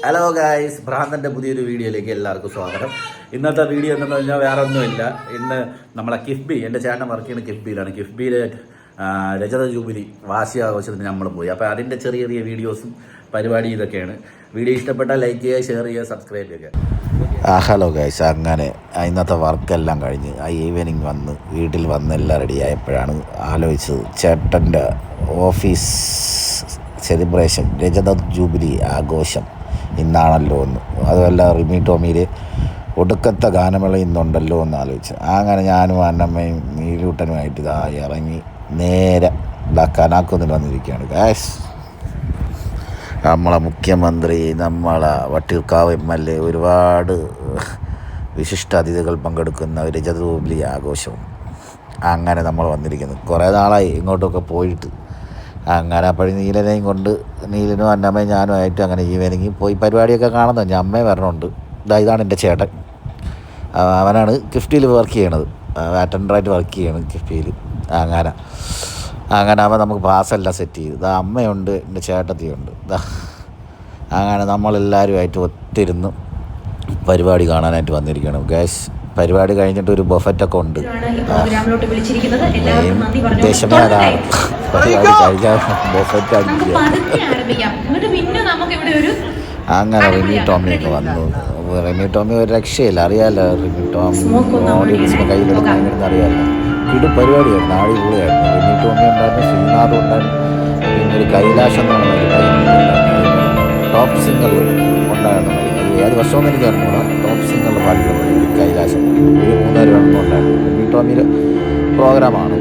Hello guys, ഭ്രാന്തൻ്റെ പുതിയൊരു വീഡിയോയിലേക്ക് എല്ലാവർക്കും സ്വാഗതം. ഇന്നത്തെ വീഡിയോ എന്തെന്ന് പറഞ്ഞാൽ വേറെ ഒന്നുമില്ല. ഇന്ന് നമ്മളെ കിഫ്ബി, എൻ്റെ ചേട്ടൻ വർക്ക് ചെയ്യുന്ന കിഫ്ബിയിലാണ്. കിഫ്ബിയിലെ രജത ജൂബിലി വാർഷികാഘോഷത്തിന് നമ്മൾ പോയി. അപ്പോൾ അതിൻ്റെ ചെറിയ ചെറിയ വീഡിയോസും പരിപാടി ഇതൊക്കെയാണ്. വീഡിയോ ഇഷ്ടപ്പെട്ടാൽ ലൈക്ക് ചെയ്യുക, ഷെയർ ചെയ്യുക, സബ്സ്ക്രൈബ് ചെയ്യുക. ഹലോ ഗൈസ്, അങ്ങനെ ഇന്നത്തെ വർക്കെല്ലാം കഴിഞ്ഞ് ഈവനിങ് വന്ന് വീട്ടിൽ വന്ന് എല്ലാം റെഡിയായപ്പോഴാണ് ആലോചിച്ചത് ചേട്ടൻ്റെ ഓഫീസ് സെലിബ്രേഷൻ രജത ജൂബിലി ആഘോഷം ഇന്നാണല്ലോ എന്ന്. അതുമല്ല റിമി ടോമിയിൽ ഒടുക്കത്തെ ഗാനമേള ഇന്നുണ്ടല്ലോ എന്ന് ആലോചിച്ച് അങ്ങനെ ഞാനും അന്നമ്മയും മീലൂട്ടനുമായിട്ട് ഇതാ ഇറങ്ങി നേരെ കനാക്കുന്നിൽ വന്നിരിക്കുകയാണ് ഗൈസ്. നമ്മളെ മുഖ്യമന്ത്രി, നമ്മളെ വട്ടിയൂർക്കാവ് MLA, ഒരുപാട് വിശിഷ്ടാതിഥികൾ പങ്കെടുക്കുന്ന രജത ജൂബിലി ആഘോഷവും അങ്ങനെ നമ്മൾ വന്നിരിക്കുന്നു. കുറേ നാളായി ഇങ്ങോട്ടൊക്കെ പോയിട്ട്. അങ്ങനെ അപ്പോൾ നീലനെയും കൊണ്ട് നീലനും അന്നമ്മയും ഞാനുമായിട്ട് അങ്ങനെ ഈവനിങ് പോയി പരിപാടിയൊക്കെ കാണുന്നത്. ഞാൻ അമ്മയും വരണമുണ്ട്. ഇതാണ് എൻ്റെ ചേട്ടൻ. അവനാണ് കിഫ്ബിയിൽ വർക്ക് ചെയ്യണത്, അറ്റൻഡറായിട്ട് വർക്ക് ചെയ്യണം കിഫ്ബിയിൽ. അങ്ങനെ അവൻ നമുക്ക് പാസ്സെല്ലാം സെറ്റ് ചെയ്ത്. അമ്മയുണ്ട്, എൻ്റെ ചേട്ടത്തിയുണ്ട്. അങ്ങനെ നമ്മളെല്ലാവരുമായിട്ട് ഒത്തിരുന്ന് പരിപാടി കാണാനായിട്ട് വന്നിരിക്കുകയാണ് ഗൈസ്. പരിപാടി കഴിഞ്ഞിട്ട് ഒരു ബൊഫറ്റൊക്കെ ഉണ്ട്. ഉദ്ദേശമേ അതാണ്, പരിപാടി കഴിക്കാൻ ബൊഫറ്റ് അടിക്കുക. അങ്ങനെ റിമി ടോമിയൊക്കെ വന്നു. റിമി ടോമി ഒരു രക്ഷയില്ല, അറിയാമല്ലോ. റിമി ടോമി ഓഡിയൻസിൻ്റെ കയ്യിലെടുക്കുന്ന അറിയാമല്ലോ. ഇത് പരിപാടിയായിരുന്നു, അടിപൊളിയായിരുന്നു. റിമി ടോമി ഉണ്ടായിരുന്നു, ശ്രീനാഥ് ഉണ്ടായിരുന്നു, പിന്നെ ഒരു കൈലാഷം എന്ന് പറഞ്ഞ ടോപ്പ് സിംഗർ ഉണ്ടായിരുന്നു. ഏത് വർഷമൊന്നും എനിക്ക് അറിഞ്ഞൂടാ. ടോപ്പ് സിംഗറിൽ പാടിയുള്ള കൈലാസം ഒരു 3 എണ്ണം ഉണ്ടായിരുന്നു. റിമി ടോമിയുടെ പ്രോഗ്രാമാണ്.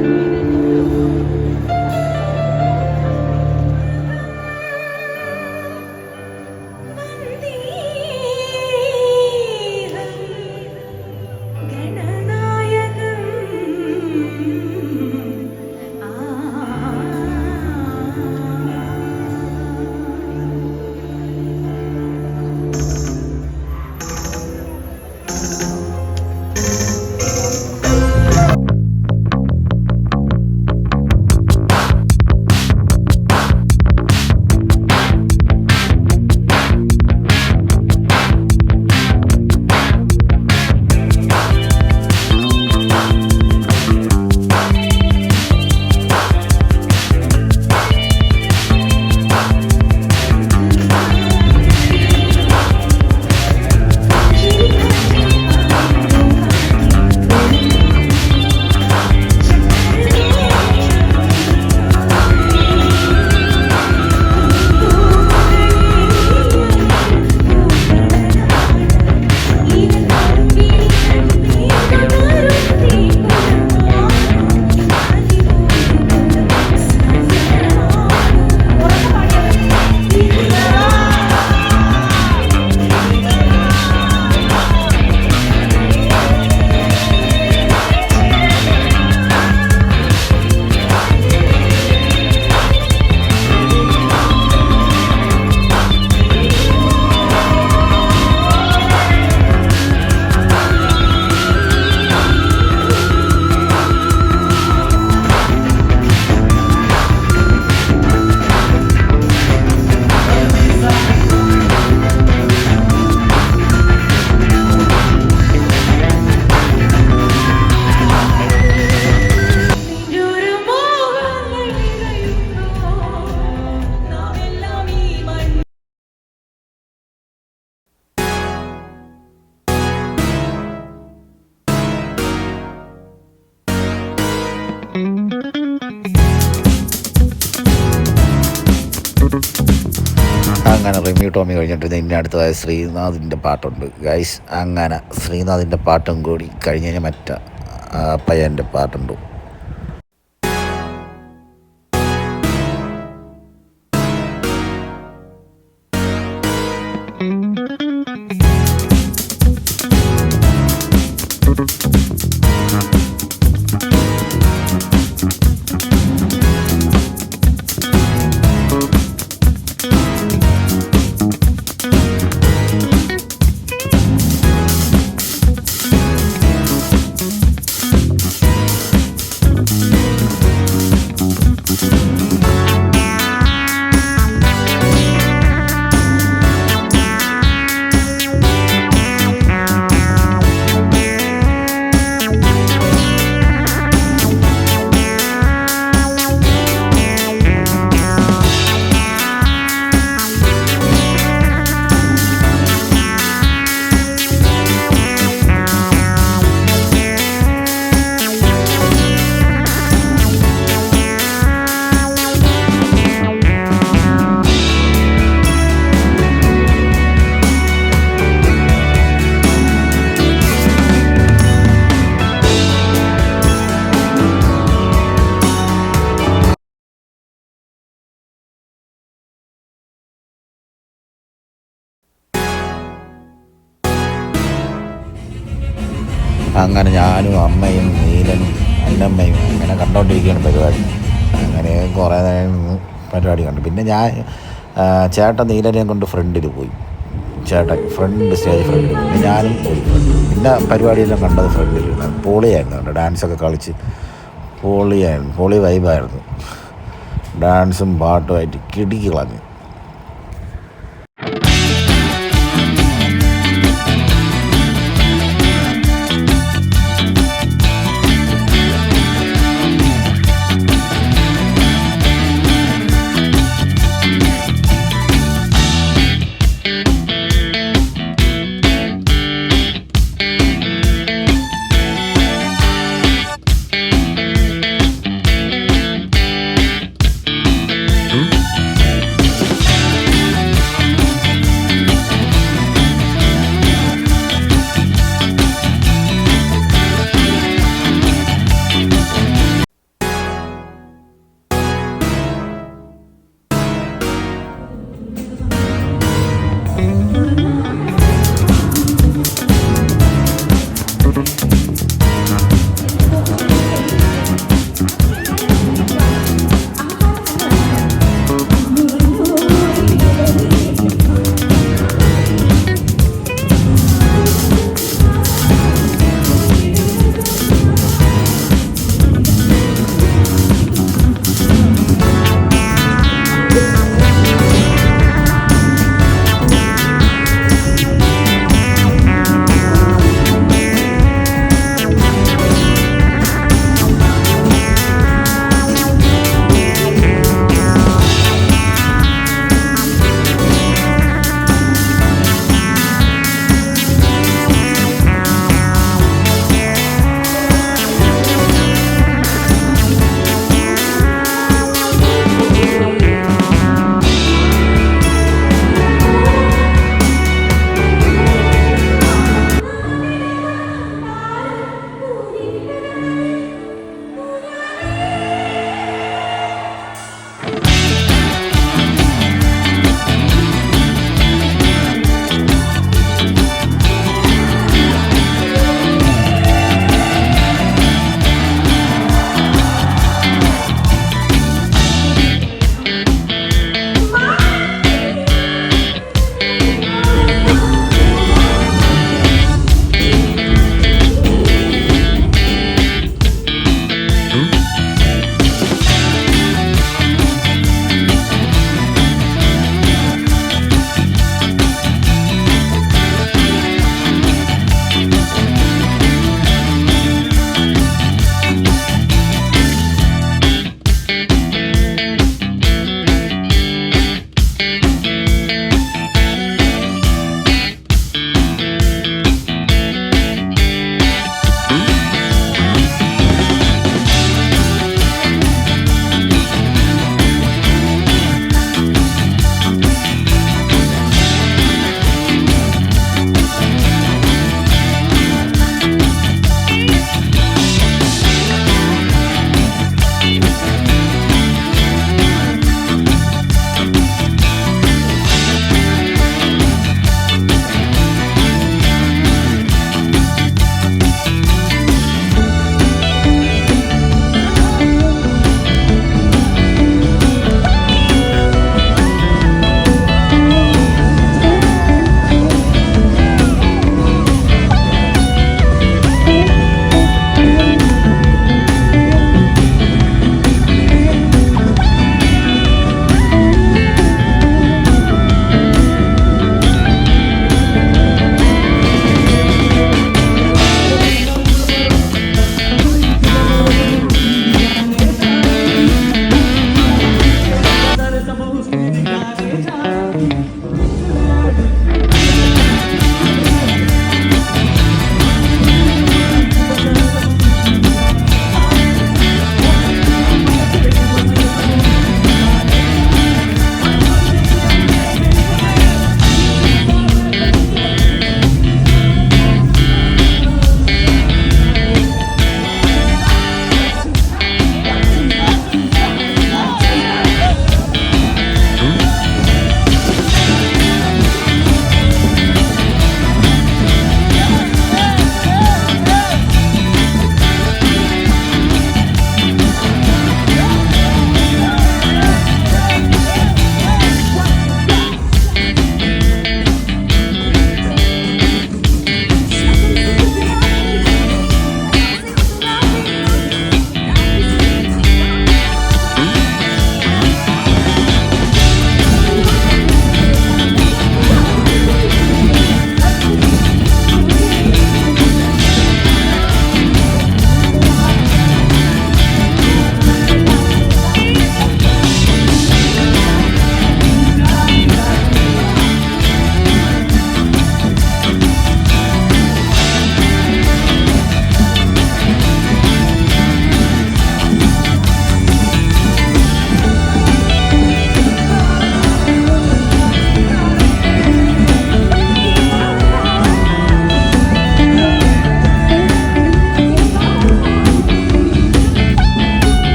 അങ്ങനെ റിമി ടോമി കഴിഞ്ഞിട്ട് ഇനി അടുത്തതായി ശ്രീനാഥിൻ്റെ പാട്ടുണ്ട് ഗൈസ്. അങ്ങനെ ശ്രീനാഥിൻ്റെ പാട്ടും കൂടി കഴിഞ്ഞ് കഴിഞ്ഞാൽ മറ്റേ പയ്യൻ്റെ പാട്ടുണ്ട്. അങ്ങനെ ഞാനും അമ്മയും നീലനും അന്നമ്മയും അങ്ങനെ കണ്ടുകൊണ്ടിരിക്കുകയാണ് പരിപാടി. അങ്ങനെ കുറേ നേരം നിന്ന് പരിപാടി കണ്ടു. പിന്നെ ഞാൻ ചേട്ടൻ നീലനെയും കൊണ്ട് ഫ്രണ്ടിൽ പോയി. ചേട്ടൻ സ്റ്റേജ് ഫ്രണ്ടിൽ. പിന്നെ ഞാനും പോയി ഫ്രണ്ടിൽ. പിന്നെ പരിപാടിയെല്ലാം കണ്ടത് ഫ്രണ്ടിൽ. പൊളിയായിരുന്നു കേട്ടോ. ഡാൻസൊക്കെ കളിച്ച് പൊളി വൈബായിരുന്നു. ഡാൻസും പാട്ടുമായിട്ട് കിടുക്കി കളഞ്ഞു.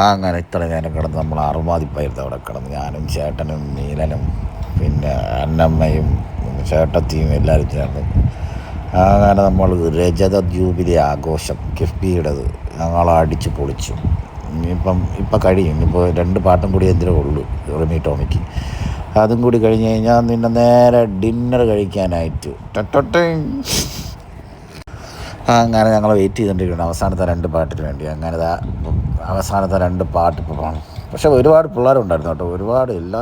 അങ്ങനെ ഇത്ര നേരം കിടന്ന് നമ്മൾ അറുമാതിപ്പായിരുന്നു അവിടെ കിടന്ന്, ഞാനും ചേട്ടനും നീലനും പിന്നെ അന്നമ്മയും ചേട്ടത്തിയും എല്ലാവരും ചേർന്ന്. അങ്ങനെ നമ്മൾ രജത ജൂബിലി ആഘോഷം കിഫ്ബിയുടേത് ഞങ്ങൾ അടിച്ച് പൊളിച്ചു. ഇപ്പം കഴിയും, ഇനിയിപ്പോൾ 2 പാട്ടും കൂടി എന്തിനേ ഉള്ളൂ റിമി ടോമിക്ക്. അതും കൂടി കഴിഞ്ഞ് കഴിഞ്ഞാൽ നിന്നെ നേരെ ഡിന്നർ കഴിക്കാനായിട്ട് അങ്ങനെ ഞങ്ങൾ വെയിറ്റ് ചെയ്തുകൊണ്ടിരിക്കുകയാണ് അവസാനത്തെ 2 പാട്ടിന് വേണ്ടി. അങ്ങനെ അവസാനത്തെ 2 പാട്ട് ഇപ്പോൾ പോകണം. പക്ഷേ ഒരുപാട് പിള്ളേരുണ്ടായിരുന്നു കേട്ടോ, ഒരുപാട് എല്ലാ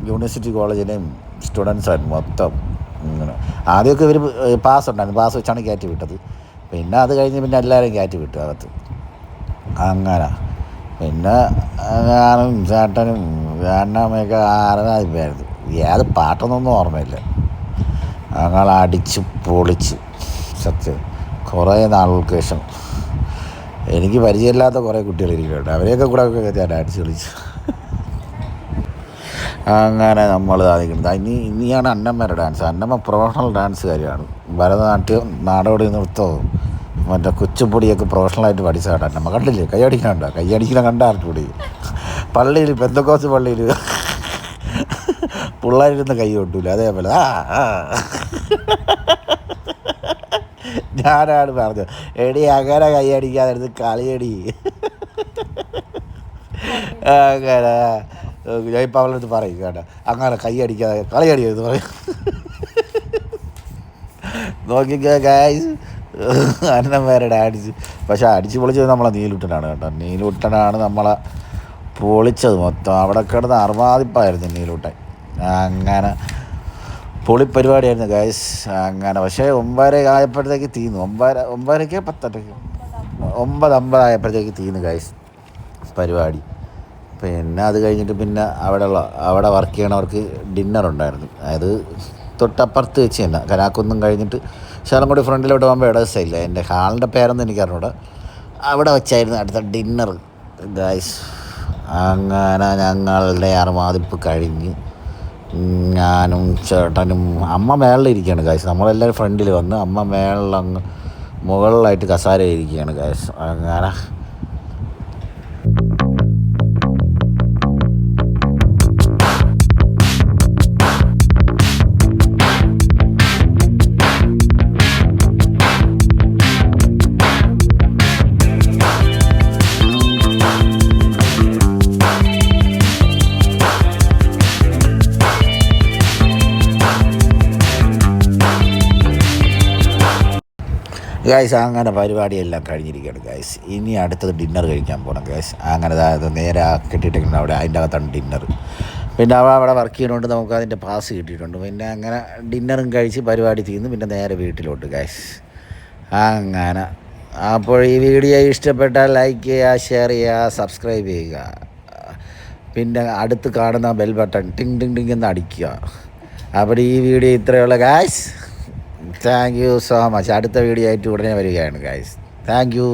യൂണിവേഴ്സിറ്റി കോളേജിലെയും സ്റ്റുഡൻസായിരുന്നു മൊത്തം. ഇങ്ങനെ ആദ്യമൊക്കെ ഇവർ പാസ് ഉണ്ടായിരുന്നു, പാസ് വെച്ചാണ് കയറ്റി വിട്ടത്. പിന്നെ അത് കഴിഞ്ഞ് പിന്നെ എല്ലാവരെയും കയറ്റി വിട്ടു അകത്ത്. അങ്ങനെ പിന്നെ ഞാനും ചേട്ടനും അണ്ണാമ്മയൊക്കെ ആരായിരുന്നു, ഏത് പാട്ടൊന്നും ഓർമ്മയില്ല. ഞങ്ങൾ അടിച്ച് പൊളിച്ച് സത്യം. കുറേ നാളുകൾക്ക് ശേഷം എനിക്ക് പരിചയമില്ലാത്ത കുറേ കുട്ടികളിരിക്കുന്നുണ്ട്, അവരെയൊക്കെ കൂടെ ഞാൻ ഡാൻസ് കളിച്ചു. അങ്ങനെ നമ്മൾ സാധിക്കുന്നത് ഇനിയാണ് അന്നമ്മയുടെ ഡാൻസ്. അന്നമ്മ പ്രൊഫഷണൽ ഡാൻസുകാരിയാണ്. ഭരതനാട്യം, നാടോടി നൃത്തവും മറ്റേ കുച്ചിപ്പൊടിയൊക്കെ പ്രൊഫഷണലായിട്ട് പഠിച്ചതാണ് അന്നമ്മ. കണ്ടില്ലേ കൈയടിക്കണം കണ്ടാർക്കൂടി. പള്ളിയിൽ പെന്തക്കോസ് പള്ളിയിൽ പിള്ളേരിരുന്ന് കൈ കൊട്ടൂല, അതേപോലെ ഞാനാണ് പറഞ്ഞത്, എടി അങ്ങനെ കൈയടിക്കാതിരുന്ന് കളിയടി. അങ്ങനെ ഞാൻ ഇപ്പം അവളുടെ അടുത്ത് പറയും കേട്ടോ, അങ്ങനെ കൈയടിക്കാതെ കളിയടിയെന്ന് പറയും. നോക്കിക്കോ ഗായ്സ്, അന്നം വേറെ ഡാൻസ്. പക്ഷെ അടിച്ച് പൊളിച്ചത് നമ്മളെ നീലുട്ടനാണ് കേട്ടോ. നീലുട്ടനാണ് നമ്മളെ പൊളിച്ചത് മൊത്തം. അവിടെ കിടന്ന് അറുമാതിപ്പായിരുന്നു നീലുട്ടൻ. അങ്ങനെ പൊളിപ്പരിപാടിയായിരുന്നു ഗായ്സ്. അങ്ങനെ പക്ഷേ 9:30 ആയപ്പോഴത്തേക്ക് തീർന്നു. 9:30 10:30 9:50 ആയപ്പോഴത്തേക്ക് തീർന്നു ഗായ്സ് പരിപാടി. പിന്നെ അത് കഴിഞ്ഞിട്ട് പിന്നെ അവിടെ വർക്ക് ചെയ്യണവർക്ക് ഡിന്നറുണ്ടായിരുന്നു. അതായത് തൊട്ടപ്പുറത്ത് വെച്ച് തന്നെ കനാക്കൊന്നും കഴിഞ്ഞിട്ട് ശാലംകുടി ഫ്രണ്ടിലോട്ട് പോകുമ്പോൾ ഇട സൈഡില്ല, എൻ്റെ ഹാളിൻ്റെ പേരൊന്നും എനിക്കറിഞ്ഞൂടാ, അവിടെ വെച്ചായിരുന്നു അടുത്ത ഡിന്നർ ഗായ്സ്. അങ്ങനെ ഞങ്ങളുടെ അറുമാതിപ്പ് കഴിഞ്ഞ് ഞാനും ചേട്ടനും അമ്മ മേളിലിരിക്കുകയാണ് ഗായ്സ്. നമ്മളെല്ലാവരും ഫ്രണ്ടിൽ വന്ന് അമ്മ മേളിലങ്ങ് മുകളിലായിട്ട് കസാര ഇരിക്കുകയാണ് ഗായ്സ്. അങ്ങനെ ഗായ്സ് അങ്ങനെ പരിപാടിയെല്ലാം കഴിഞ്ഞിരിക്കുകയാണ് ഗായ്സ്. ഇനി അടുത്തത് ഡിന്നർ കഴിക്കാൻ പോകണം ഗായ്സ്. അങ്ങനെ നേരെ കെട്ടിയിട്ടുണ്ട് അവിടെ, അതിൻ്റെ അകത്താണ് ഡിന്നർ. പിന്നെ അവിടെ വർക്ക് ചെയ്യുന്നതുകൊണ്ട് നമുക്ക് അതിൻ്റെ പാസ് കിട്ടിയിട്ടുണ്ട്. പിന്നെ അങ്ങനെ ഡിന്നറും കഴിച്ച് പരിപാടി തീർന്ന് പിന്നെ നേരെ വീട്ടിലോട്ട് ഗായ്സ്. അങ്ങനെ അപ്പോൾ ഈ വീഡിയോ ഇഷ്ടപ്പെട്ടാൽ ലൈക്ക് ചെയ്യുക, ഷെയർ ചെയ്യുക, സബ്സ്ക്രൈബ് ചെയ്യുക. പിന്നെ അടുത്ത് കാണുന്ന ബെൽ ബട്ടൺ ടിങ് ടിങ് ടിങ് എന്ന് അടിക്കുക. അപ്പോൾ ഈ വീഡിയോ ഇത്രയുള്ള guys. Thank you so much. അടുത്ത വീഡിയോ ആയിട്ട് ഉടനെ വരികയാണ് ഗായ്സ്. Thank you.